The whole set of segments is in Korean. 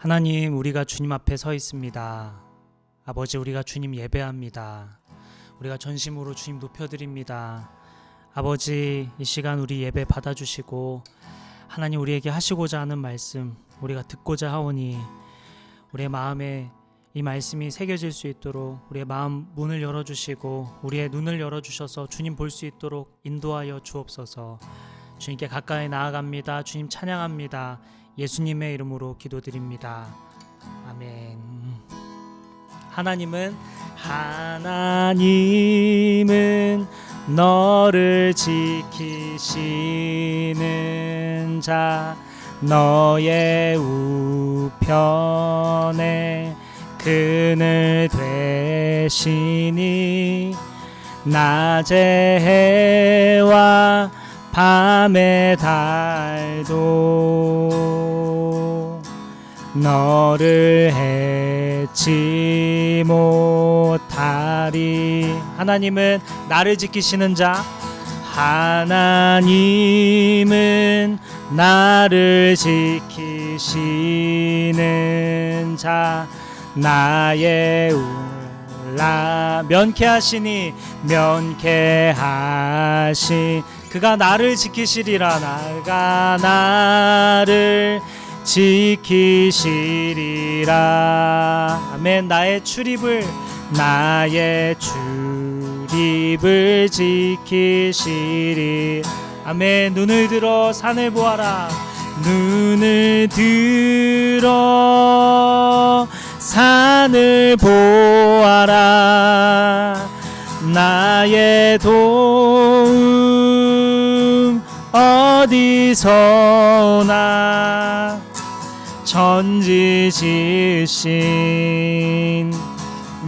하나님, 우리가 주님 앞에 서 있습니다. 아버지, 우리가 주님 예배합니다. 우리가 전심으로 주님 높여드립니다. 아버지, 이 시간 우리 예배 받아주시고 하나님 우리에게 하시고자 하는 말씀 우리가 듣고자 하오니 우리의 마음에 이 말씀이 새겨질 수 있도록 우리의 마음 문을 열어주시고 우리의 눈을 열어주셔서 주님 볼 수 있도록 인도하여 주옵소서. 주님께 가까이 나아갑니다. 주님 찬양합니다. 예수님의 이름으로 기도드립니다. 아멘. 하나님은 너를 지키시는 자, 너의 우편에 그늘 되시니 낮의 해와 밤의 달도 너를 해치 못하리. 하나님은 나를 지키시는 자, 하나님은 나를 지키시는 자, 나의 울라 면케하시니 면케하시. 그가 나를 지키시리라. 나가 나를 지키시리라. 아멘. 나의 출입을 지키시리. 아멘. 눈을 들어 산을 보아라. 눈을 들어 산을 보아라. 나의 도움 어디서 오나. 천지 지으신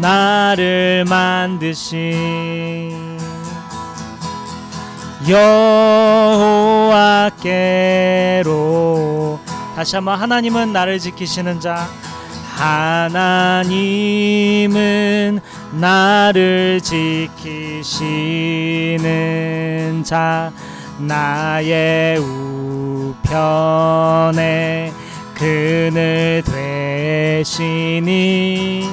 나를 만드신 여호와께로. 다시 한번. 하나님은 나를 지키시는 자, 하나님은 나를 지키시는 자, 나의 우편에 그늘 되시니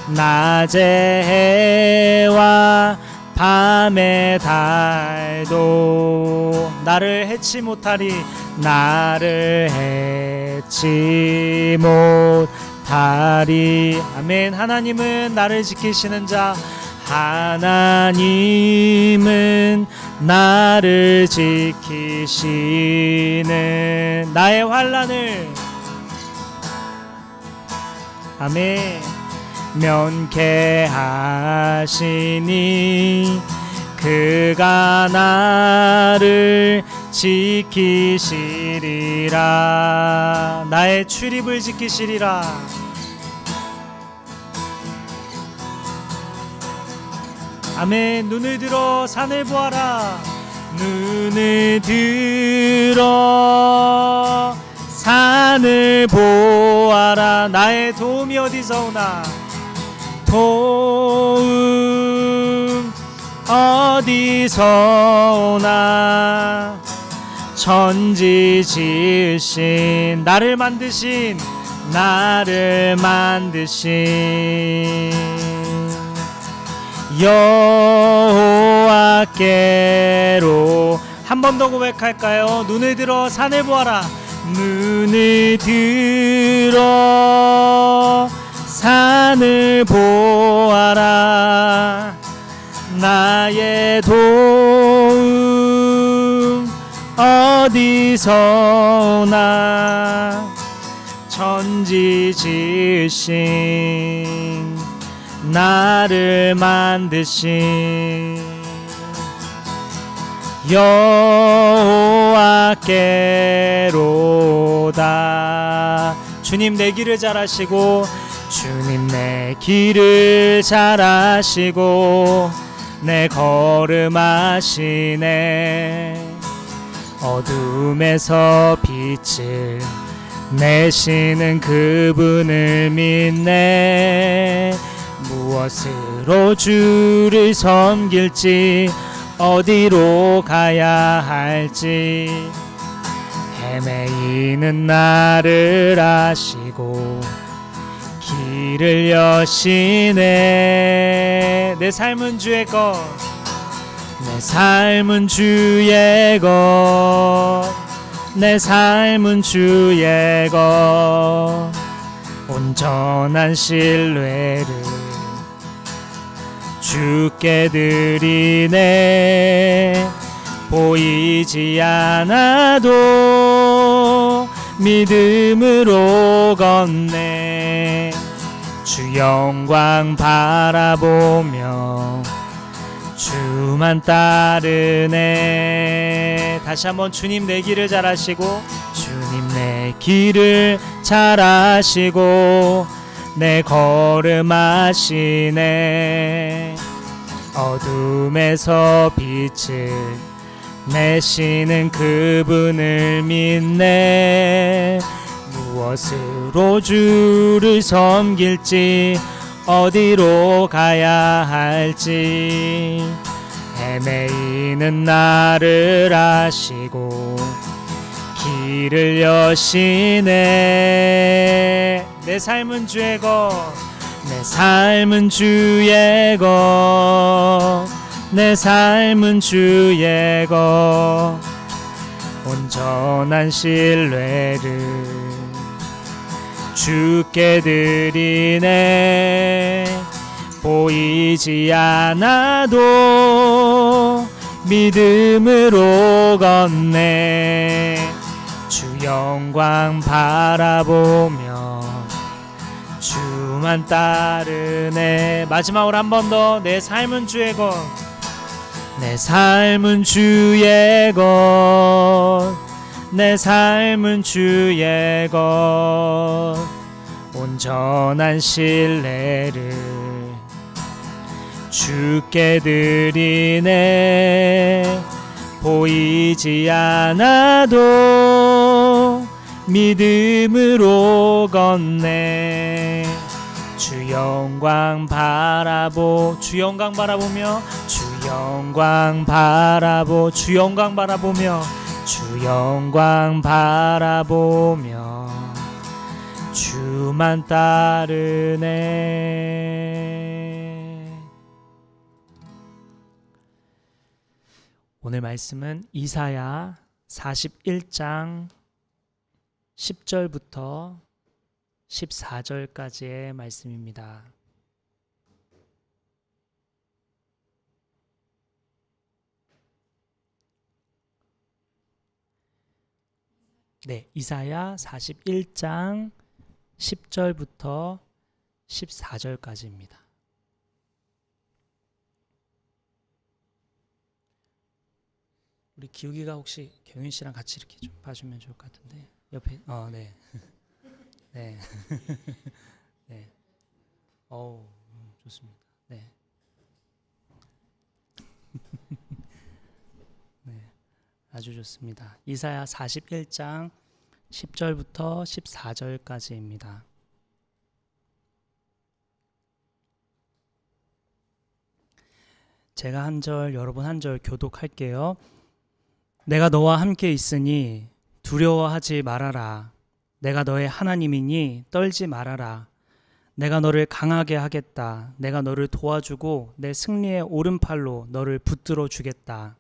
낮의 해와 밤의 달도 나를 해치 못하리. 나를 해치 못하리. 아멘. 하나님은 나를 지키시는 자, 하나님은 나를 지키시는 나의 환난을 아멘 면케하시니 그가 나를 지키시리라. 나의 출입을 지키시리라. 아멘. 눈을 들어 산을 보아라. 눈을 들어 산을 보아라. 나의 도움이 어디서 오나. 도움 어디서 오나. 천지 지으신 나를 만드신 여호와께로. 한 번 더 고백할까요? 눈을 들어 산을 보아라. 눈을 들어 산을 보아라. 나의 도움 어디서 오나. 천지 지으신 나를 만드신 여호와께로다. 주님 내 길을 잘 아시고, 주님 내 길을 잘 아시고 내 걸음 아시네. 어둠에서 빛을 내시는 그분을 믿네. 무엇으로 주를 섬길지 어디로 가야 할지 헤매이는 나를 아시고 길을 여시네. 내 삶은 주의 것, 내 삶은 주의 것, 내 삶은 주의 것. 온전한 신뢰를 주께 드리네. 보이지 않아도 믿음으로 걷네. 주 영광 바라보며 주만 따르네. 다시 한번 주님 내 길을 잘 아시고, 주님 내 길을 잘 아시고 내 걸음 아시네. 어둠에서 빛을 내시는 그분을 믿네. 무엇으로 주를 섬길지 어디로 가야 할지 헤매이는 나를 아시고 길을 여시네. 내 삶은 주의 것, 내 삶은 주의 것, 내 삶은 주의 것. 온전한 신뢰를 주께 드리네. 보이지 않아도 믿음으로 걷네. 주 영광 바라보며 주만 따르네. 마지막으로 한 번 더. 내 삶은 주의 것, 내 삶은 주의 것, 내 삶은 주의 것. 온전한 신뢰를 주께 드리네. 보이지 않아도 믿음으로 걷네. 주 영광 바라보며 주 영광 바라보며 주 영광 바라보며 주 영광 바라보며 주만 따르네. 오늘 말씀은 이사야 41장 10절부터 14절까지의 말씀입니다. 네, 이사야 41장 10절부터 14절까지입니다. 우리 기욱이가 혹시 경윤 씨랑 같이 이렇게 좀 봐주면 좋을 것 같은데 옆에 네. 네. 네. 좋습니다. 네. 네. 아주 좋습니다. 이사야 41장 10절부터 14절까지입니다. 제가 한 절, 여러분 한 절 교독할게요. 내가 너와 함께 있으니 두려워하지 말아라. 내가 너의 하나님이니 떨지 말아라. 내가 너를 강하게 하겠다. 내가 너를 도와주고 내 승리의 오른팔로 너를 붙들어 주겠다.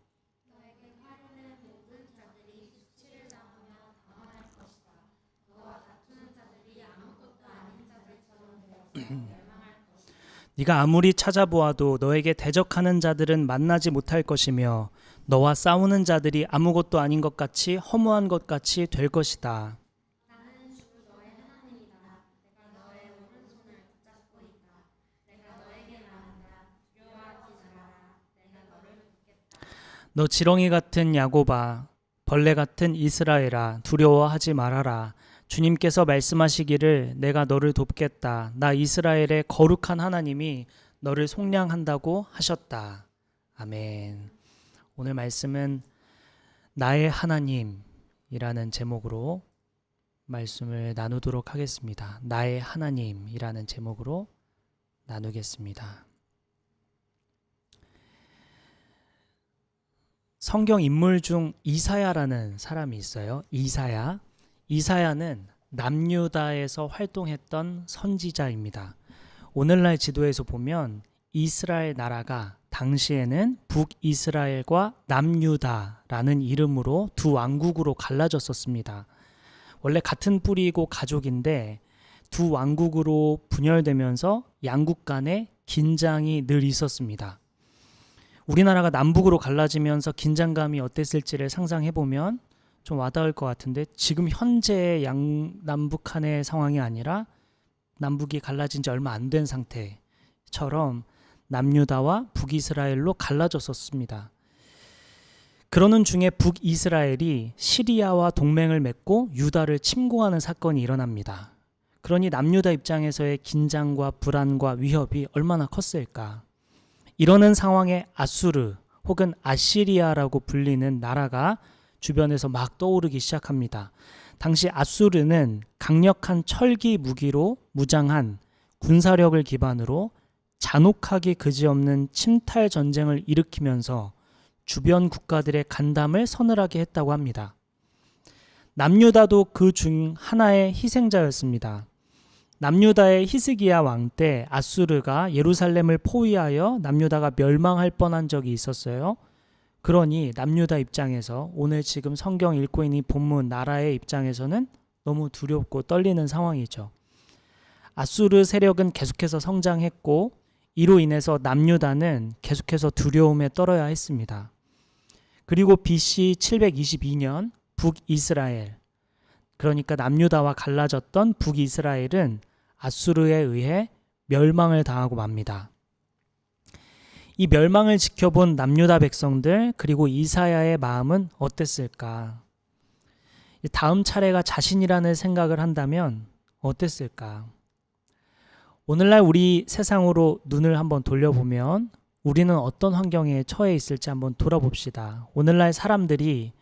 네가 아무리 찾아보아도 너에게 대적하는 자들은 만나지 못할 것이며 너와 싸우는 자들이 아무것도 아닌 것 같이 허무한 것 같이 될 것이다. 너 지렁이 같은 야곱아, 벌레 같은 이스라엘아, 두려워하지 말아라. 주님께서 말씀하시기를 내가 너를 돕겠다. 나 이스라엘의 거룩한 하나님이 너를 속량한다고 하셨다. 아멘. 오늘 말씀은 나의 하나님이라는 제목으로 말씀을 나누도록 하겠습니다. 나의 하나님이라는 제목으로 나누겠습니다. 성경 인물 중 이사야라는 사람이 있어요. 이사야는 남유다에서 활동했던 선지자입니다. 오늘날 지도에서 보면 이스라엘 나라가 당시에는 북이스라엘과 남유다라는 이름으로 두 왕국으로 갈라졌었습니다. 원래 같은 뿌리이고 가족인데 두 왕국으로 분열되면서 양국 간에 긴장이 늘 있었습니다. 우리나라가 남북으로 갈라지면서 긴장감이 어땠을지를 상상해보면 좀 와닿을 것 같은데, 지금 현재의 남북한의 상황이 아니라 남북이 갈라진 지 얼마 안 된 상태처럼 남유다와 북이스라엘로 갈라졌었습니다. 그러는 중에 북이스라엘이 시리아와 동맹을 맺고 유다를 침공하는 사건이 일어납니다. 그러니 남유다 입장에서의 긴장과 불안과 위협이 얼마나 컸을까. 이러는 상황에 아수르 혹은 아시리아라고 불리는 나라가 주변에서 막 떠오르기 시작합니다. 당시 아수르는 강력한 철기 무기로 무장한 군사력을 기반으로 잔혹하기 그지없는 침탈 전쟁을 일으키면서 주변 국가들의 간담을 서늘하게 했다고 합니다. 남유다도 그 중 하나의 희생자였습니다. 남유다의 히스기야 왕 때 아수르가 예루살렘을 포위하여 남유다가 멸망할 뻔한 적이 있었어요. 그러니 남유다 입장에서, 오늘 지금 성경 읽고 있는 본문 나라의 입장에서는 너무 두렵고 떨리는 상황이죠. 아수르 세력은 계속해서 성장했고 이로 인해서 남유다는 계속해서 두려움에 떨어야 했습니다. 그리고 BC 722년 북이스라엘, 그러니까 남유다와 갈라졌던 북이스라엘은 아수르에 의해 멸망을 당하고 맙니다. 이 멸망을 지켜본 남유다 백성들 그리고 이사야의 마음은 어땠을까? 다음 차례가 자신이라는 생각을 한다면 어땠을까? 오늘날 우리 세상으로 눈을 한번 돌려보면 우리는 어떤 환경에 처해 있을지 한번 돌아봅시다. 오늘날 사람들이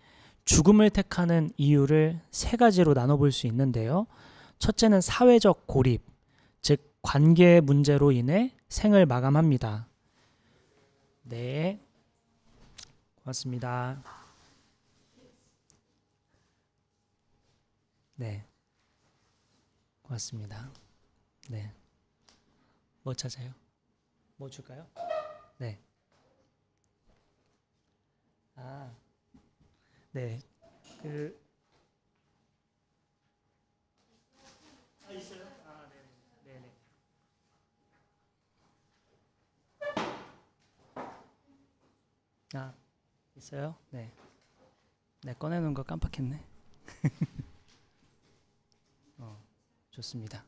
죽음을 택하는 이유를 세 가지로 나눠볼 수 있는데요. 첫째는 사회적 고립, 즉 관계 문제로 인해 생을 마감합니다. 네, 고맙습니다. 네, 고맙습니다. 네, 뭐 찾아요? 뭐 줄까요? 네. 네. 있어요? 네네. 있어요? 네. 네, 꺼내놓은 거 깜빡했네. 좋습니다.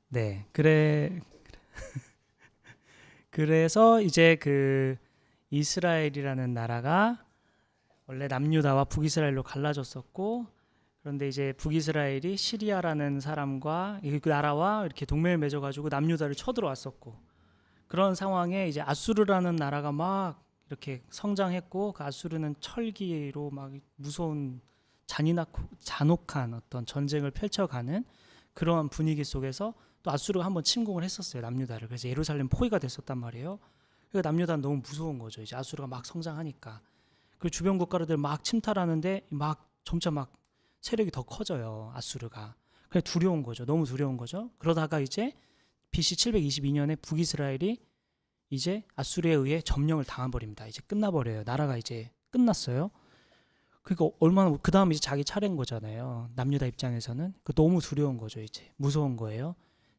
네, 그래서 이제 이스라엘이라는 나라가 원래 남유다와 북이스라엘로 갈라졌었고, 그런데 이제 북이스라엘이 시리아라는 사람과 그 나라와 이렇게 동맹을 맺어가지고 남유다를 쳐들어왔었고, 그런 상황에 이제 아수르라는 나라가 막 이렇게 성장했고, 그 아수르는 철기로 막 무서운 잔혹한 어떤 전쟁을 펼쳐가는 그러한 분위기 속에서 또 아수르가 한번 침공을 했었어요, 남유다를. 그래서 예루살렘 포위가 됐었단 말이에요. 그러니까 남유다는 너무 무서운 거죠. 이제 아수르가 막 성장하니까. 그 주변 국가들 막 침탈하는데 막 점차 막 세력이 더 커져요, 아수르가. 그래 두려운 거죠. 너무 두려운 거죠. 그러다가 이제 BC 722년에 북이스라엘이 이제 아수르에 의해 점령을 당해버립니다. 이제 끝나버려요. 나라가 이제 끝났어요. 그러니까 얼마나, 그 다음 이제 자기 차례인 거잖아요. 남유다 입장에서는. 너무 두려운 거죠. 이제 무서운 거예요.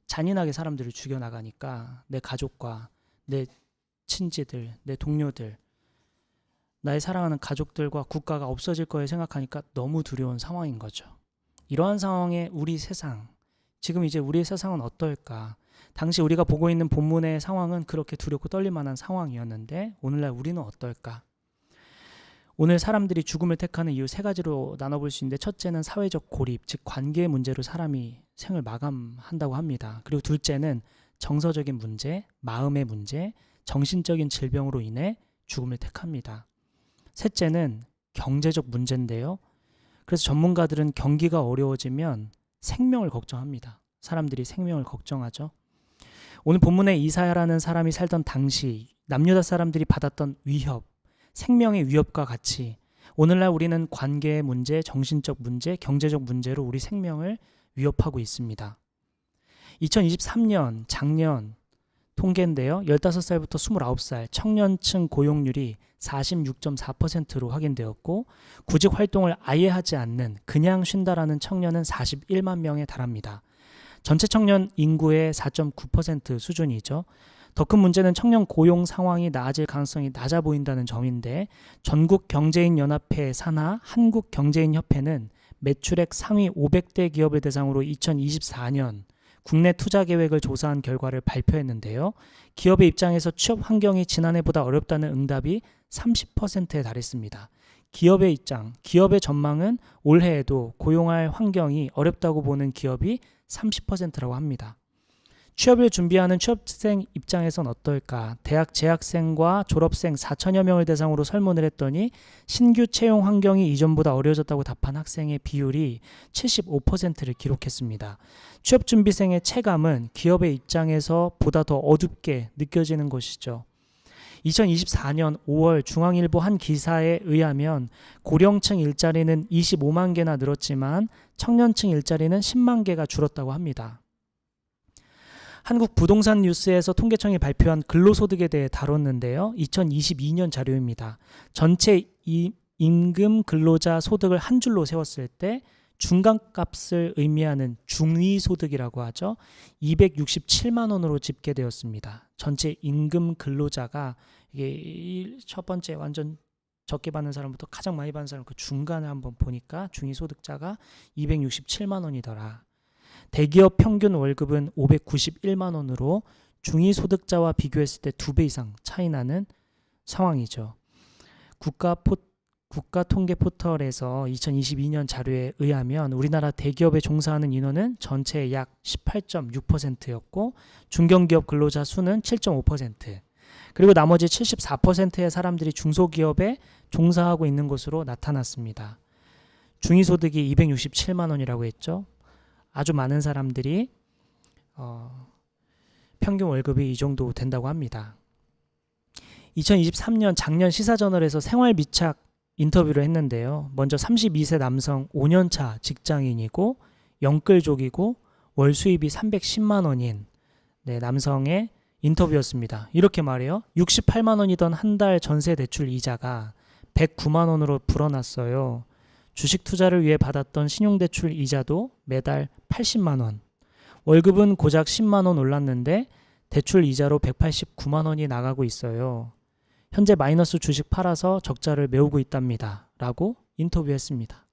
잔인하게 사람들을 죽여나가니까 내 가족과 내 친지들, 내 동료들, 나의 사랑하는 가족들과 국가가 없어질 거에 생각하니까 너무 두려운 상황인 거죠. 이러한 상황에 우리 세상, 지금 이제 우리의 세상은 어떨까? 당시 우리가 보고 있는 본문의 상황은 그렇게 두렵고 떨릴 만한 상황이었는데 오늘날 우리는 어떨까? 오늘 사람들이 죽음을 택하는 이유 세 가지로 나눠볼 수 있는데, 첫째는 사회적 고립, 즉 관계 문제로 사람이 생을 마감한다고 합니다. 그리고 둘째는 정서적인 문제, 마음의 문제, 정신적인 질병으로 인해 죽음을 택합니다. 셋째는 경제적 문제인데요. 그래서 전문가들은 경기가 어려워지면 생명을 걱정합니다. 사람들이 생명을 걱정하죠. 오늘 본문의 이사야라는 사람이 살던 당시 남유다 사람들이 받았던 위협, 생명의 위협과 같이 오늘날 우리는 관계의 문제, 정신적 문제, 경제적 문제로 우리 생명을 위협하고 있습니다. 2023년 작년 통계인데요. 15살부터 29살 청년층 고용률이 46.4%로 확인되었고 구직 활동을 아예 하지 않는 그냥 쉰다라는 청년은 41만 명에 달합니다. 전체 청년 인구의 4.9% 수준이죠. 더 큰 문제는 청년 고용 상황이 나아질 가능성이 낮아 보인다는 점인데 전국경제인연합회 산하 한국경제인협회는 매출액 상위 500대 기업을 대상으로 2024년 국내 투자 계획을 조사한 결과를 발표했는데요. 기업의 입장에서 취업 환경이 지난해보다 어렵다는 응답이 30%에 달했습니다. 기업의 입장, 기업의 전망은 올해에도 고용할 환경이 어렵다고 보는 기업이 30%라고 합니다. 취업을 준비하는 취업생 입장에선 어떨까? 대학 재학생과 졸업생 4천여 명을 대상으로 설문을 했더니 신규 채용 환경이 이전보다 어려워졌다고 답한 학생의 비율이 75%를 기록했습니다. 취업준비생의 체감은 기업의 입장에서 보다 더 어둡게 느껴지는 것이죠. 2024년 5월 중앙일보 한 기사에 의하면 고령층 일자리는 25만 개나 늘었지만 청년층 일자리는 10만 개가 줄었다고 합니다. 한국 부동산 뉴스에서 통계청이 발표한 근로소득에 대해 다뤘는데요. 2022년 자료입니다. 전체 임금 근로자 소득을 한 줄로 세웠을 때 중간값을 의미하는 중위소득이라고 하죠. 267만 원으로 집계되었습니다. 전체 임금 근로자가 이게 첫 번째 완전 적게 받는 사람부터 가장 많이 받는 사람 그 중간을 한번 보니까 중위소득자가 267만 원이더라. 대기업 평균 월급은 591만 원으로 중위소득자와 비교했을 때 2배 이상 차이 나는 상황이죠. 국가통계 포털에서 2022년 자료에 의하면 우리나라 대기업에 종사하는 인원은 전체의 약 18.6%였고 중견기업 근로자 수는 7.5%, 그리고 나머지 74%의 사람들이 중소기업에 종사하고 있는 것으로 나타났습니다. 중위소득이 267만 원이라고 했죠. 아주 많은 사람들이 평균 월급이 이 정도 된다고 합니다. 2023년 작년 시사저널에서 생활미착 인터뷰를 했는데요. 먼저 32세 남성 5년차 직장인이고 영끌족이고 월 수입이 310만 원인 남성의 인터뷰였습니다. 이렇게 말해요. 68만 원이던 한 달 전세 대출 이자가 109만 원으로 불어났어요. 주식 투자를 위해 받았던 신용대출 이자도 매달 80만 원. 월급은 고작 10만 원 올랐는데 대출 이자로 189만 원이 나가고 있어요. 현재 마이너스 주식 팔아서 적자를 메우고 있답니다. 라고 인터뷰했습니다.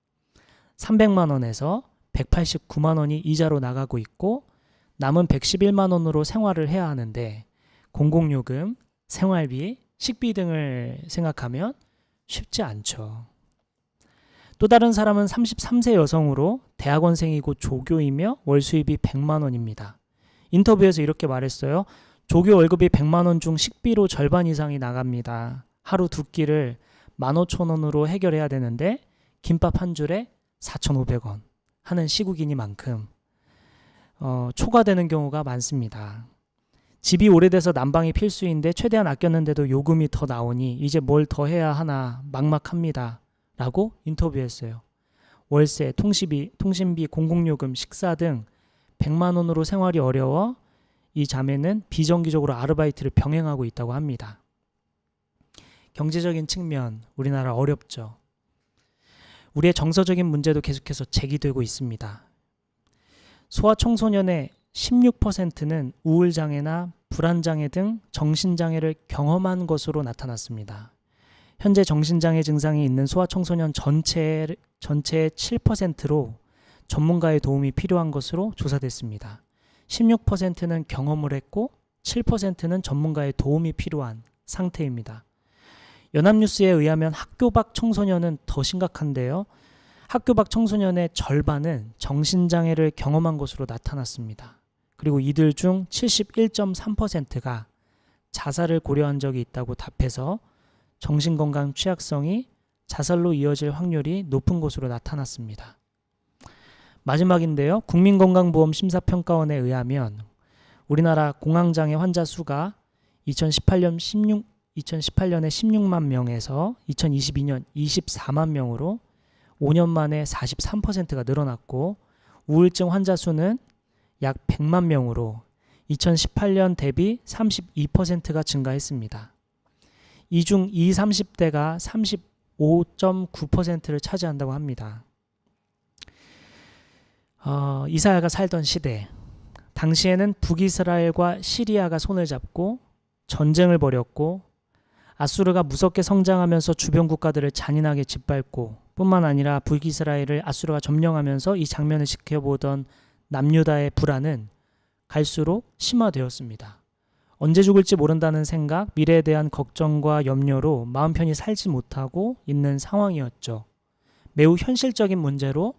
300만 원에서 189만 원이 이자로 나가고 있고 남은 111만 원으로 생활을 해야 하는데 공공요금, 생활비, 식비 등을 생각하면 쉽지 않죠. 또 다른 사람은 33세 여성으로 대학원생이고 조교이며 월 수입이 100만 원입니다. 인터뷰에서 이렇게 말했어요. 조교 월급이 100만 원 중 식비로 절반 이상이 나갑니다. 하루 두 끼를 15,000원으로 해결해야 되는데 김밥 한 줄에 4,500원 하는 시국이니만큼 초과되는 경우가 많습니다. 집이 오래돼서 난방이 필수인데 최대한 아꼈는데도 요금이 더 나오니 이제 뭘 더 해야 하나 막막합니다. 라고 인터뷰했어요. 월세, 통신비, 공공요금, 식사 등 100만 원으로 생활이 어려워 이 자매는 비정기적으로 아르바이트를 병행하고 있다고 합니다. 경제적인 측면, 우리나라 어렵죠. 우리의 정서적인 문제도 계속해서 제기되고 있습니다. 소아청소년의 16%는 우울장애나 불안장애 등 정신장애를 경험한 것으로 나타났습니다. 현재 정신장애 증상이 있는 소아청소년 전체의 7%로 전문가의 도움이 필요한 것으로 조사됐습니다. 16%는 경험을 했고 7%는 전문가의 도움이 필요한 상태입니다. 연합뉴스에 의하면 학교 밖 청소년은 더 심각한데요. 학교 밖 청소년의 절반은 정신장애를 경험한 것으로 나타났습니다. 그리고 이들 중 71.3%가 자살을 고려한 적이 있다고 답해서 정신건강 취약성이 자살로 이어질 확률이 높은 것으로 나타났습니다. 마지막인데요. 국민건강보험심사평가원에 의하면 우리나라 공황장애 환자 수가 2018년에 16만 명에서 2022년 24만 명으로 5년 만에 43%가 늘어났고, 우울증 환자 수는 약 100만 명으로 2018년 대비 32%가 증가했습니다. 이 중 20, 30대가 35.9%를 차지한다고 합니다. 이사야가 살던 시대, 당시에는 북이스라엘과 시리아가 손을 잡고 전쟁을 벌였고, 아수르가 무섭게 성장하면서 주변 국가들을 잔인하게 짓밟고, 뿐만 아니라 북이스라엘을 아수르가 점령하면서 이 장면을 지켜보던 남유다의 불안은 갈수록 심화되었습니다. 언제 죽을지 모른다는 생각, 미래에 대한 걱정과 염려로 마음 편히 살지 못하고 있는 상황이었죠. 매우 현실적인 문제로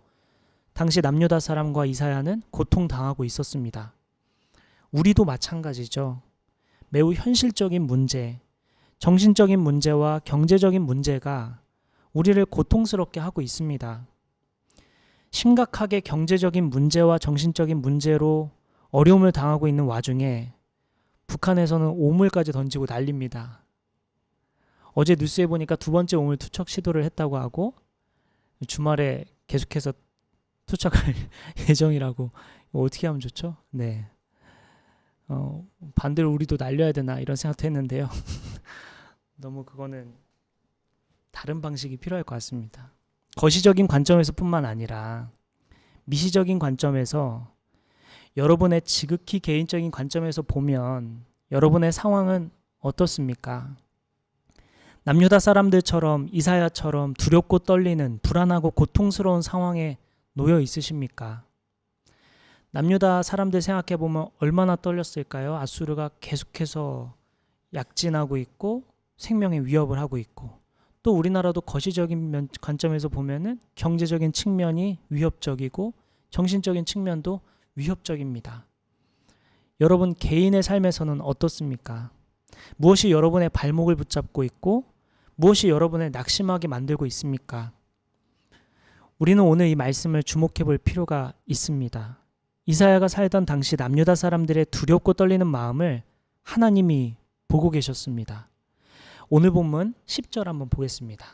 당시 남유다 사람과 이사야는 고통당하고 있었습니다. 우리도 마찬가지죠. 매우 현실적인 문제, 정신적인 문제와 경제적인 문제가 우리를 고통스럽게 하고 있습니다. 심각하게 경제적인 문제와 정신적인 문제로 어려움을 당하고 있는 와중에 북한에서는 오물까지 던지고 난립니다. 어제 뉴스에 보니까 두 번째 오물 투척 시도를 했다고 하고, 주말에 계속해서 투척할 예정이라고. 어떻게 하면 좋죠? 네. 반대로 우리도 날려야 되나 이런 생각도 했는데요. 너무 그거는 다른 방식이 필요할 것 같습니다. 거시적인 관점에서 뿐만 아니라 미시적인 관점에서, 여러분의 지극히 개인적인 관점에서 보면 여러분의 상황은 어떻습니까? 남유다 사람들처럼, 이사야처럼 두렵고 떨리는 불안하고 고통스러운 상황에 놓여 있으십니까? 남유다 사람들 생각해 보면 얼마나 떨렸을까요? 아수르가 계속해서 약진하고 있고 생명의 위협을 하고 있고, 또 우리나라도 거시적인 관점에서 보면은 경제적인 측면이 위협적이고 정신적인 측면도 위협적입니다. 여러분 개인의 삶에서는 어떻습니까? 무엇이 여러분의 발목을 붙잡고 있고 무엇이 여러분을 낙심하게 만들고 있습니까? 우리는 오늘 이 말씀을 주목해 볼 필요가 있습니다. 이사야가 살던 당시 남유다 사람들의 두렵고 떨리는 마음을 하나님이 보고 계셨습니다. 오늘 본문 10절 한번 보겠습니다.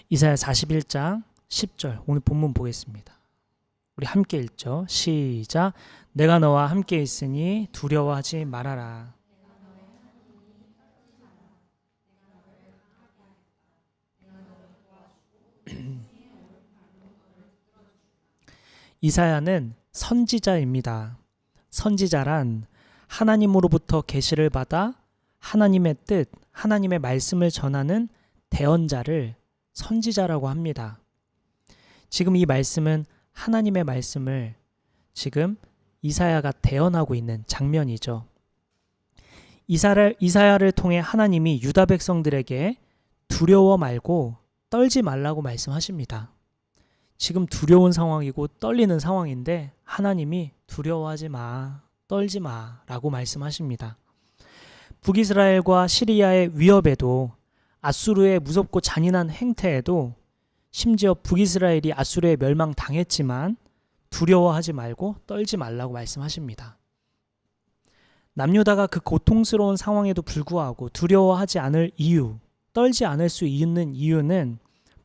이사야 41장 10절 오늘 본문 보겠습니다. 우리 함께 읽죠. 시작. 내가 너와 함께 있으니 두려워하지 말아라. 이사야는 선지자입니다. 선지자란 하나님으로부터 계시를 받아 하나님의 뜻, 하나님의 말씀을 전하는 대언자를 선지자라고 합니다. 지금 이 말씀은 하나님의 말씀을 지금 이사야가 대언하고 있는 장면이죠. 이사야를 통해 하나님이 유다 백성들에게 두려워 말고 떨지 말라고 말씀하십니다. 지금 두려운 상황이고 떨리는 상황인데 하나님이 두려워하지 마, 떨지 마 라고 말씀하십니다. 북이스라엘과 시리아의 위협에도, 아수르의 무섭고 잔인한 행태에도, 심지어 북이스라엘이 아수르에 멸망당했지만 두려워하지 말고 떨지 말라고 말씀하십니다. 남유다가 그 고통스러운 상황에도 불구하고 두려워하지 않을 이유, 떨지 않을 수 있는 이유는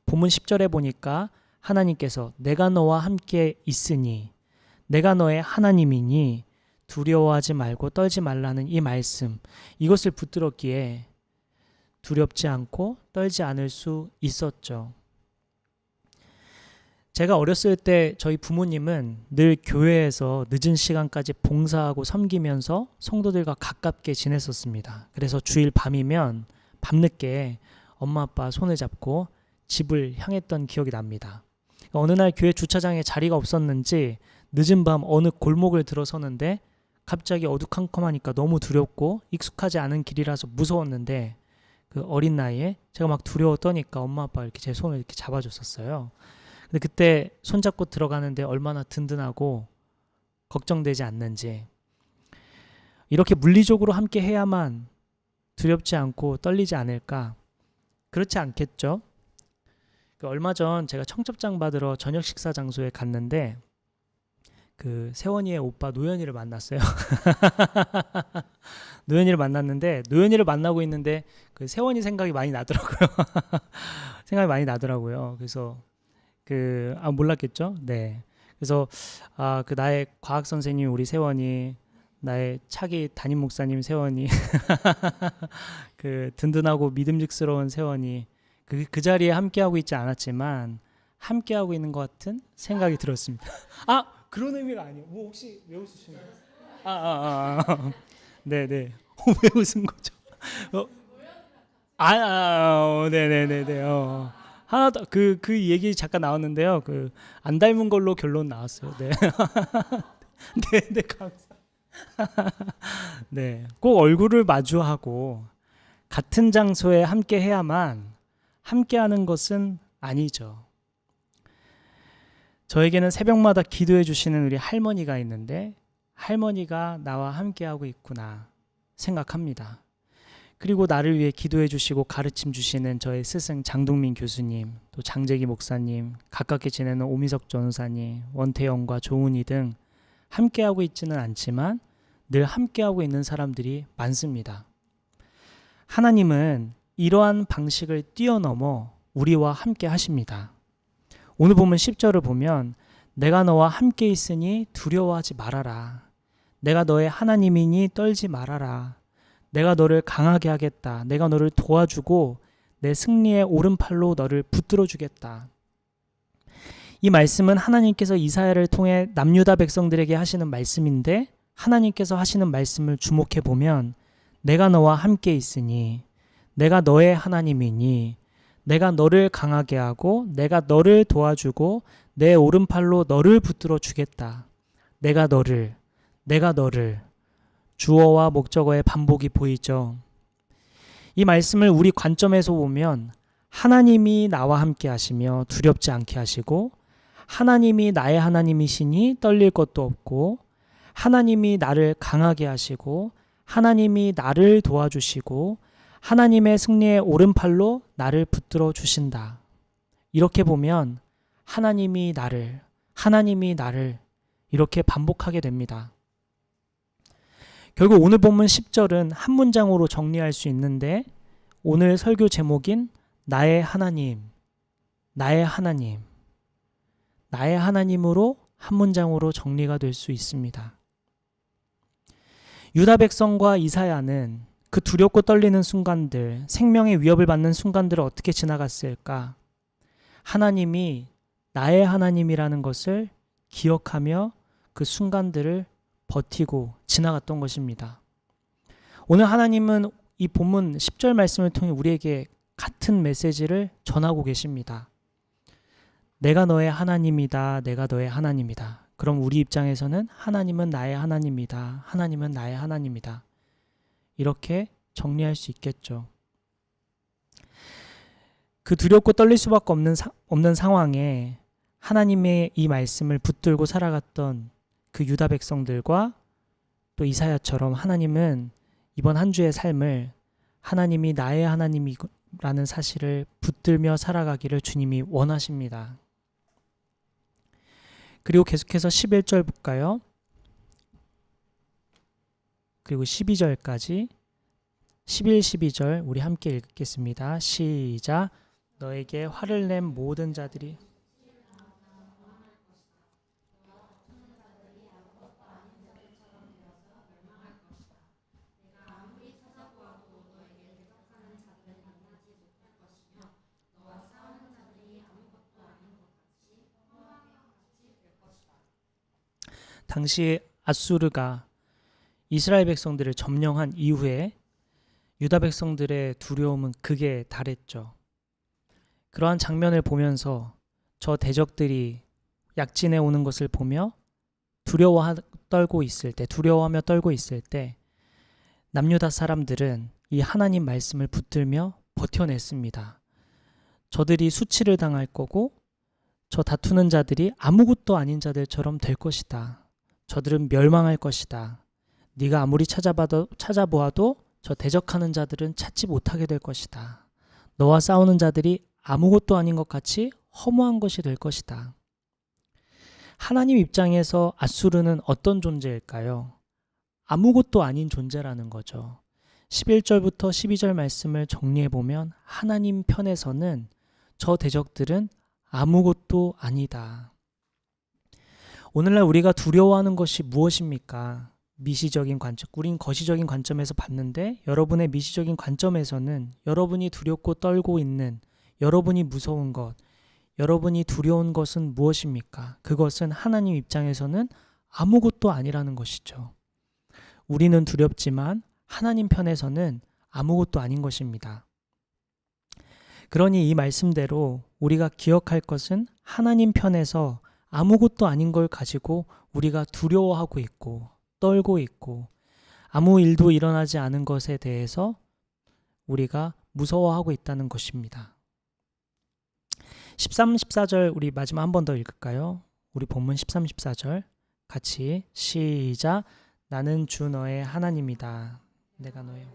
본문 10절에 보니까 하나님께서 내가 너와 함께 있으니, 내가 너의 하나님이니 두려워하지 말고 떨지 말라는 이 말씀, 이것을 붙들었기에 두렵지 않고 떨지 않을 수 있었죠. 제가 어렸을 때 저희 부모님은 늘 교회에서 늦은 시간까지 봉사하고 섬기면서 성도들과 가깝게 지냈었습니다. 그래서 주일 밤이면 밤늦게 엄마 아빠 손을 잡고 집을 향했던 기억이 납니다. 어느 날 교회 주차장에 자리가 없었는지 늦은 밤 어느 골목을 들어서는데 갑자기 어두컴컴하니까 너무 두렵고 익숙하지 않은 길이라서 무서웠는데, 그 어린 나이에 제가 막 두려워 떠니까 엄마 아빠가 이렇게 제 손을 이렇게 잡아줬었어요. 근데 그때 손잡고 들어가는데 얼마나 든든하고 걱정되지 않는지. 이렇게 물리적으로 함께 해야만 두렵지 않고 떨리지 않을까? 그렇지 않겠죠? 얼마 전 제가 청첩장 받으러 저녁 식사 장소에 갔는데 그 세원이의 오빠 노현이를 만났어요. 노현이를 만났는데 노현이를 만나고 있는데 그 세원이 생각이 많이 나더라고요. 생각이 많이 나더라고요. 그래서 몰랐겠죠? 네. 그래서 그 나의 과학 선생님 우리 세원이, 나의 차기 담임 목사님 세원이, 그 든든하고 믿음직스러운 세원이 그 자리에 함께하고 있지 않았지만 함께하고 있는 것 같은 생각이 들었습니다. 그런 의미가 아니에요. 뭐 혹시 왜 웃으시나요? 네네. 왜 웃은 거죠? 네네네네. 하나 더 그 얘기 잠깐 나왔는데요. 그 안 닮은 걸로 결론 나왔어요. 네. 네, 감사. 네, 꼭 얼굴을 마주하고 같은 장소에 함께 해야만 함께하는 것은 아니죠. 저에게는 새벽마다 기도해 주시는 우리 할머니가 있는데 할머니가 나와 함께하고 있구나 생각합니다. 그리고 나를 위해 기도해 주시고 가르침 주시는 저의 스승 장동민 교수님, 또 장재기 목사님, 가깝게 지내는 오미석 전우사님, 원태영과 조은희 등 함께하고 있지는 않지만 늘 함께하고 있는 사람들이 많습니다. 하나님은 이러한 방식을 뛰어넘어 우리와 함께 하십니다. 오늘 보면 10절을 보면 내가 너와 함께 있으니 두려워하지 말아라. 내가 너의 하나님이니 떨지 말아라. 내가 너를 강하게 하겠다. 내가 너를 도와주고 내 승리의 오른팔로 너를 붙들어 주겠다. 이 말씀은 하나님께서 이사야를 통해 남유다 백성들에게 하시는 말씀인데 하나님께서 하시는 말씀을 주목해 보면 내가 너와 함께 있으니 내가 너의 하나님이니 내가 너를 강하게 하고 내가 너를 도와주고 내 오른팔로 너를 붙들어 주겠다. 내가 너를 주어와 목적어의 반복이 보이죠. 이 말씀을 우리 관점에서 보면 하나님이 나와 함께 하시며 두렵지 않게 하시고 하나님이 나의 하나님이시니 떨릴 것도 없고 하나님이 나를 강하게 하시고 하나님이 나를 도와주시고 하나님의 승리의 오른팔로 나를 붙들어 주신다. 이렇게 보면 하나님이 나를 이렇게 반복하게 됩니다. 결국 오늘 본문 10절은 한 문장으로 정리할 수 있는데 오늘 설교 제목인 나의 하나님으로 한 문장으로 정리가 될 수 있습니다. 유다 백성과 이사야는 그 두렵고 떨리는 순간들, 생명의 위협을 받는 순간들을 어떻게 지나갔을까? 하나님이 나의 하나님이라는 것을 기억하며 그 순간들을 버티고 지나갔던 것입니다. 오늘 하나님은 이 본문 10절 말씀을 통해 우리에게 같은 메시지를 전하고 계십니다. 내가 너의 하나님이다. 내가 너의 하나님이다. 그럼 우리 입장에서는 하나님은 나의 하나님이다. 하나님은 나의 하나님이다. 이렇게 정리할 수 있겠죠. 그 두렵고 떨릴 수밖에 없는 상황에 하나님의 이 말씀을 붙들고 살아갔던 그 유다 백성들과 또 이사야처럼 하나님은 이번 한 주의 삶을 하나님이 나의 하나님이라는 사실을 붙들며 살아가기를 주님이 원하십니다. 그리고 계속해서 11절 볼까요? 그리고 12절까지 11, 12절 우리 함께 읽겠습니다. 시작. 너에게 화를 낸 모든 자들이 당시 아수르가 이스라엘 백성들을 점령한 이후에 유다 백성들의 두려움은 극에 달했죠. 그러한 장면을 보면서 저 대적들이 약진해 오는 것을 보며 두려워하며 떨고 있을 때 남유다 사람들은 이 하나님 말씀을 붙들며 버텨냈습니다. 저들이 수치를 당할 거고 저 다투는 자들이 아무것도 아닌 자들처럼 될 것이다. 저들은 멸망할 것이다. 네가 아무리 찾아보아도 저 대적하는 자들은 찾지 못하게 될 것이다. 너와 싸우는 자들이 아무것도 아닌 것 같이 허무한 것이 될 것이다. 하나님 입장에서 앗수르는 어떤 존재일까요? 아무것도 아닌 존재라는 거죠. 11절부터 12절 말씀을 정리해보면 하나님 편에서는 저 대적들은 아무것도 아니다. 오늘날 우리가 두려워하는 것이 무엇입니까? 미시적인 관점, 우린 거시적인 관점에서 봤는데 여러분의 미시적인 관점에서는 여러분이 두렵고 떨고 있는, 여러분이 무서운 것, 여러분이 두려운 것은 무엇입니까? 그것은 하나님 입장에서는 아무것도 아니라는 것이죠. 우리는 두렵지만 하나님 편에서는 아무것도 아닌 것입니다. 그러니 이 말씀대로 우리가 기억할 것은 하나님 편에서 아무것도 아닌 걸 가지고 우리가 두려워하고 있고 떨고 있고 아무 일도 일어나지 않은 것에 대해서 우리가 무서워하고 있다는 것입니다. 13, 14절 우리 마지막 한 번 더 읽을까요? 우리 본문 13, 14절 같이 시작. 나는 주 너의 하나님이다. 내가 너의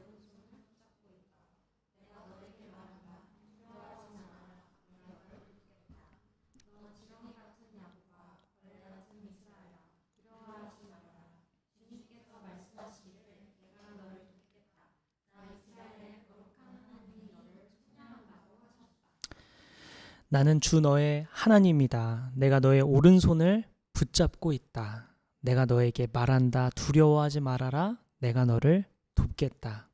나는 주 너의 하나님이다. 내가 너의 오른손을 붙잡고 있다. 내가 너에게 말한다. 두려워하지 말아라. 내가 너를 돕겠다.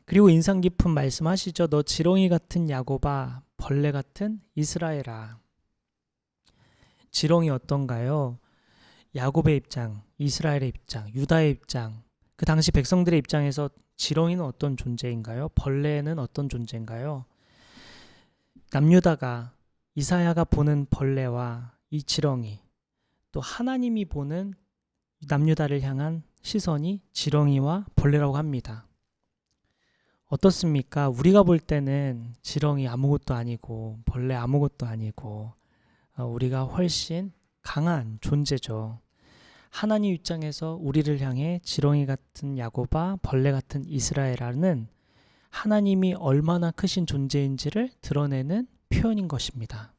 그리고 인상 깊은 말씀하시죠. 너 지렁이 같은 야곱아, 벌레 같은 이스라엘아. 지렁이 어떤가요? 야곱의 입장, 이스라엘의 입장, 유다의 입장, 그 당시 백성들의 입장에서 지렁이는 어떤 존재인가요? 벌레는 어떤 존재인가요? 남유다가 이사야가 보는 벌레와 이 지렁이, 또 하나님이 보는 남유다를 향한 시선이 지렁이와 벌레라고 합니다. 어떻습니까? 우리가 볼 때는 지렁이 아무것도 아니고 벌레 아무것도 아니고 우리가 훨씬 강한 존재죠. 하나님 입장에서 우리를 향해 지렁이 같은 야곱아, 벌레 같은 이스라엘아는 하나님이 얼마나 크신 존재인지를 드러내는 표현인 것입니다.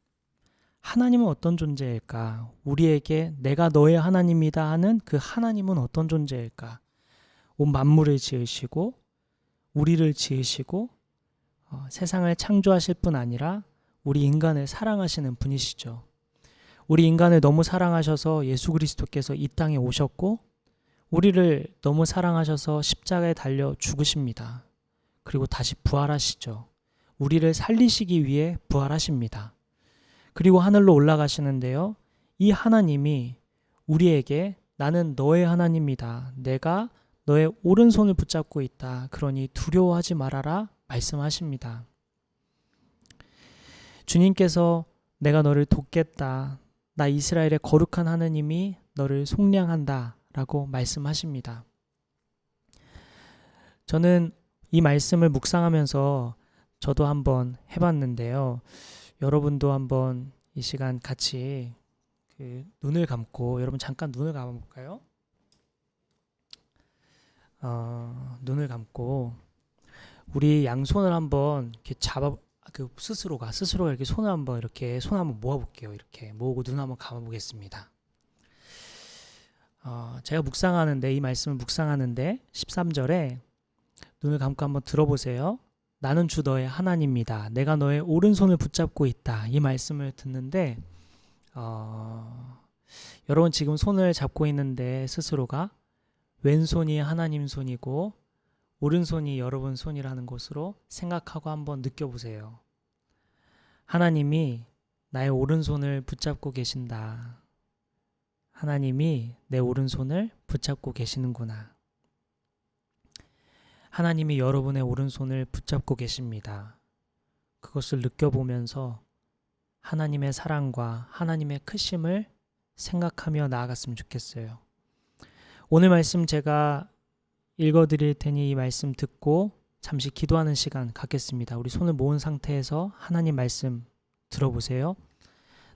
하나님은 어떤 존재일까? 우리에게 내가 너의 하나님이다 하는 그 하나님은 어떤 존재일까? 온 만물을 지으시고 우리를 지으시고 세상을 창조하실 뿐 아니라 우리 인간을 사랑하시는 분이시죠. 우리 인간을 너무 사랑하셔서 예수 그리스도께서 이 땅에 오셨고 우리를 너무 사랑하셔서 십자가에 달려 죽으십니다. 그리고 다시 부활하시죠. 우리를 살리시기 위해 부활하십니다. 그리고 하늘로 올라가시는데요. 이 하나님이 우리에게 나는 너의 하나님이다. 내가 너의 오른손을 붙잡고 있다. 그러니 두려워하지 말아라 말씀하십니다. 주님께서 내가 너를 돕겠다. 나 이스라엘의 거룩한 하나님이 너를 속량한다 라고 말씀하십니다. 저는 이 말씀을 묵상하면서 저도 한번 해봤는데요. 여러분도 한번 이 시간 같이 눈을 감고, 여러분 잠깐 눈을 감아볼까요? 눈을 감고 우리 양손을 한번 이렇게 스스로가 이렇게 손을 한번 모아볼게요. 이렇게 모으고 눈 한번 감아보겠습니다. 제가 묵상하는데, 이 말씀을 묵상하는데 13절에 눈을 감고 한번 들어보세요. 나는 주 너의 하나님이다. 내가 너의 오른손을 붙잡고 있다. 이 말씀을 듣는데 여러분 지금 손을 잡고 있는데 스스로가 왼손이 하나님 손이고 오른손이 여러분 손이라는 것으로 생각하고 한번 느껴보세요. 하나님이 나의 오른손을 붙잡고 계신다. 하나님이 내 오른손을 붙잡고 계시는구나. 하나님이 여러분의 오른손을 붙잡고 계십니다. 그것을 느껴보면서 하나님의 사랑과 하나님의 크심을 생각하며 나아갔으면 좋겠어요. 오늘 말씀 제가 읽어드릴 테니 이 말씀 듣고 잠시 기도하는 시간 갖겠습니다. 우리 손을 모은 상태에서 하나님 말씀 들어보세요.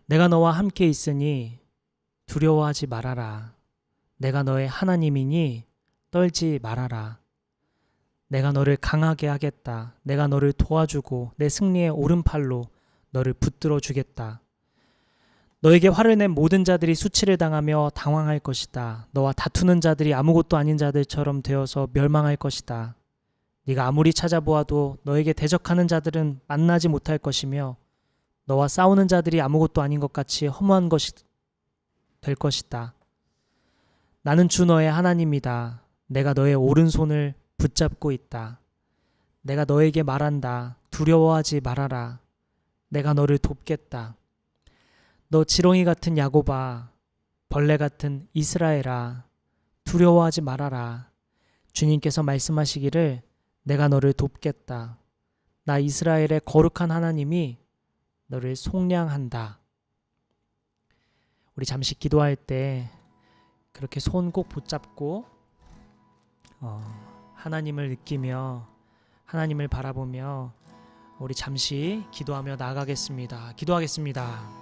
내가 너와 함께 있으니 두려워하지 말아라. 내가 너의 하나님이니 떨지 말아라. 내가 너를 강하게 하겠다. 내가 너를 도와주고 내 승리의 오른팔로 너를 붙들어 주겠다. 너에게 화를 낸 모든 자들이 수치를 당하며 당황할 것이다. 너와 다투는 자들이 아무것도 아닌 자들처럼 되어서 멸망할 것이다. 네가 아무리 찾아보아도 너에게 대적하는 자들은 만나지 못할 것이며 너와 싸우는 자들이 아무것도 아닌 것 같이 허무한 것이 될 것이다. 나는 주 너의 하나님이다. 내가 너의 오른손을 붙잡고 있다. 내가 너에게 말한다. 두려워하지 말아라. 내가 너를 돕겠다. 너 지렁이 같은 야곱아, 벌레 같은 이스라엘아, 두려워하지 말아라. 주님께서 말씀하시기를 내가 너를 돕겠다. 나 이스라엘의 거룩한 하나님이 너를 속량한다. 우리 잠시 기도할 때 그렇게 손 꼭 붙잡고 하나님을 느끼며 하나님을 바라보며 우리 잠시 기도하며 나아가겠습니다. 기도하겠습니다.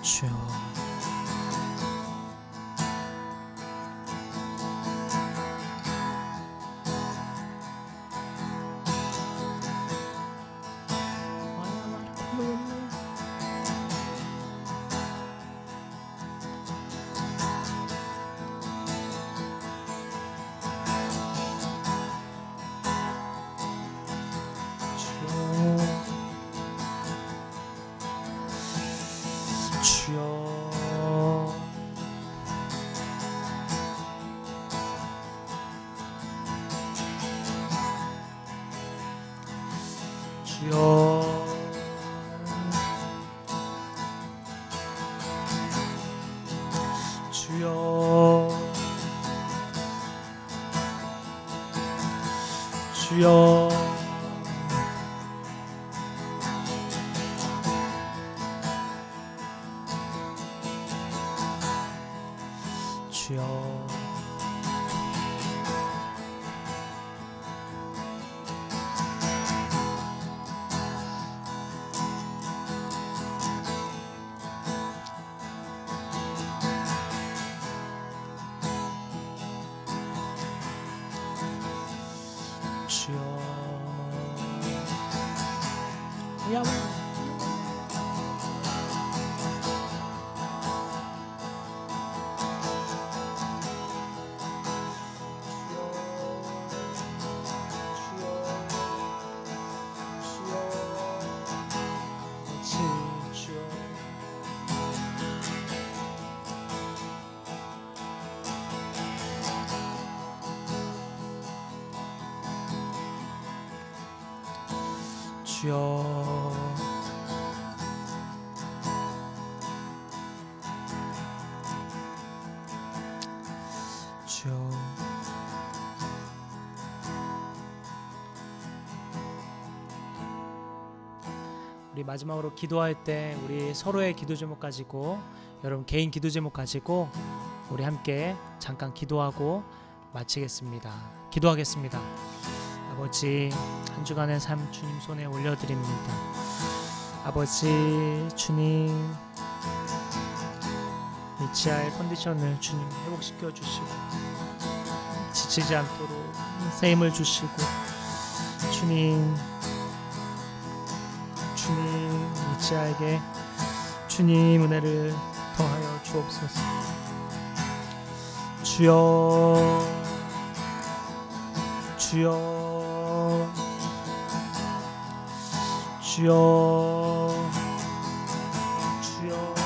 주여, 주여, 주여, 주여, 주여, 주여. 주여, 주여, 주여. 우리 마지막으로 기도할 때 우리 서로의 기도 제목 가지고, 여러분 개인 기도 제목 가지고 우리 함께 잠깐 기도하고 마치겠습니다. 기도하겠습니다. 아버지, 한 주간의 삶 주님 손에 올려드립니다. 아버지, 주님 이 지하의 컨디션을 주님 회복시켜 주시고 지치지 않도록 새 힘을 주시고, 주님 이 지하에게 주님 은혜를 더하여 주옵소서. 주여, 주여, 주여, 주여,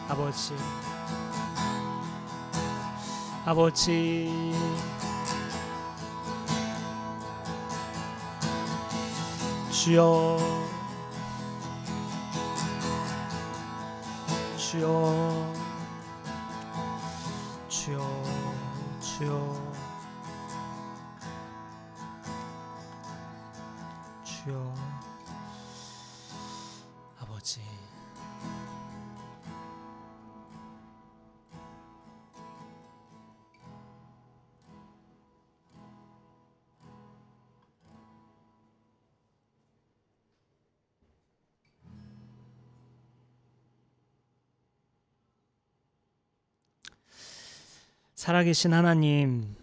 아버지, 아버지, 주여, 주여, 주여, 주여, 주여, 아버지. 살아계신 하나님,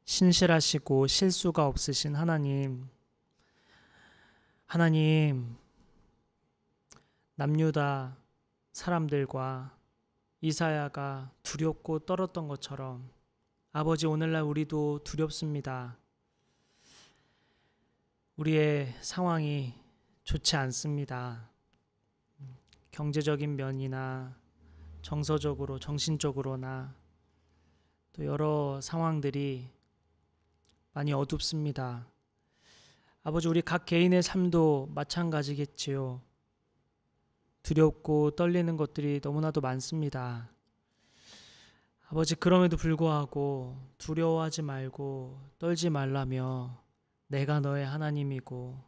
신실하시고 실수가 없으신 하나님, 하나님, 남유다 사람들과 이사야가 두렵고 떨었던 것처럼 아버지, 오늘날 우리도 두렵습니다. 우리의 상황이 좋지 않습니다. 경제적인 면이나 정서적으로, 정신적으로나 또 여러 상황들이 많이 어둡습니다. 아버지, 우리 각 개인의 삶도 마찬가지겠지요. 두렵고 떨리는 것들이 너무나도 많습니다. 아버지, 그럼에도 불구하고 두려워하지 말고 떨지 말라며 내가 너의 하나님이고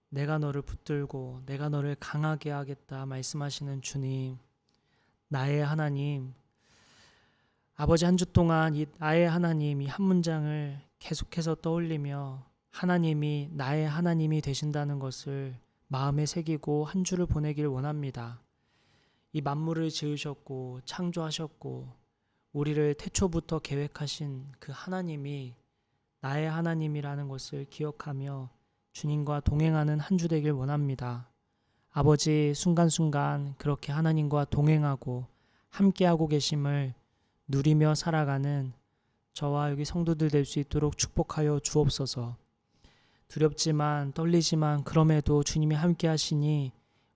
내가 너를 붙들고 내가 너를 강하게 하겠다 말씀하시는 주님, 나의 하나님, 아버지, 한 주 동안 이 나의 하나님, 이 한 문장을 계속해서 떠올리며 하나님이 나의 하나님이 되신다는 것을 마음에 새기고 한 주를 보내길 원합니다. 이 만물을 지으셨고 창조하셨고 우리를 태초부터 계획하신 그 하나님이 나의 하나님이라는 것을 기억하며 주님과 동행하는 한 주 되길 원합니다. 아버지, 순간순간 그렇게 하나님과 동행하고 함께하고 계심을 누리며 살아가는 저와 여기 성도들 될 수 있도록 축복하여 주옵소서. 두렵지만 떨리지만 그럼에도 주님이 함께 하시니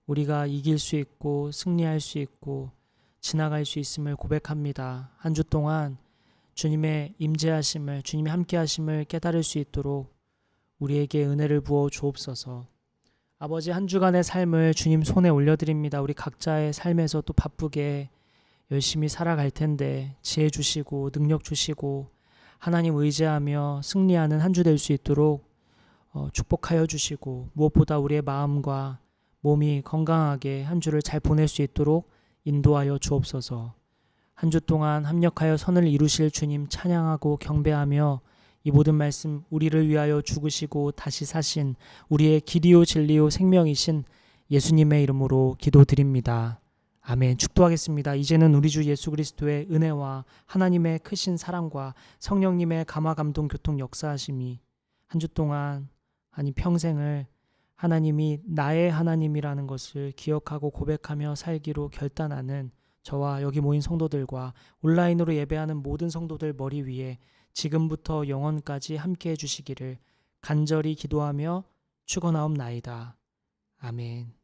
우리가 이길 수 있고 승리할 수 있고 지나갈 수 있음을 고백합니다. 한 주 동안 주님의 임재하심을, 주님이 함께 하심을 깨달을 수 있도록 우리에게 은혜를 부어 주옵소서. 아버지, 한 주간의 삶을 주님 손에 올려드립니다. 우리 각자의 삶에서 또 바쁘게 열심히 살아갈 텐데 지혜 주시고 능력 주시고 하나님 의지하며 승리하는 한 주 될 수 있도록 축복하여 주시고 무엇보다 우리의 마음과 몸이 건강하게 한 주를 잘 보낼 수 있도록 인도하여 주옵소서. 한 주 동안 합력하여 선을 이루실 주님 찬양하고 경배하며 이 모든 말씀 우리를 위하여 죽으시고 다시 사신 우리의 길이요 진리요 생명이신 예수님의 이름으로 기도드립니다. 아멘. 축도하겠습니다. 이제는 우리 주 예수 그리스도의 은혜와 하나님의 크신 사랑과 성령님의 감화 감동 교통 역사하심이 한 주 동안 아니 평생을 하나님이 나의 하나님이라는 것을 기억하고 고백하며 살기로 결단하는 저와 여기 모인 성도들과 온라인으로 예배하는 모든 성도들 머리 위에 지금부터 영원까지 함께 해주시기를 간절히 기도하며 축원하옵나이다. 아멘.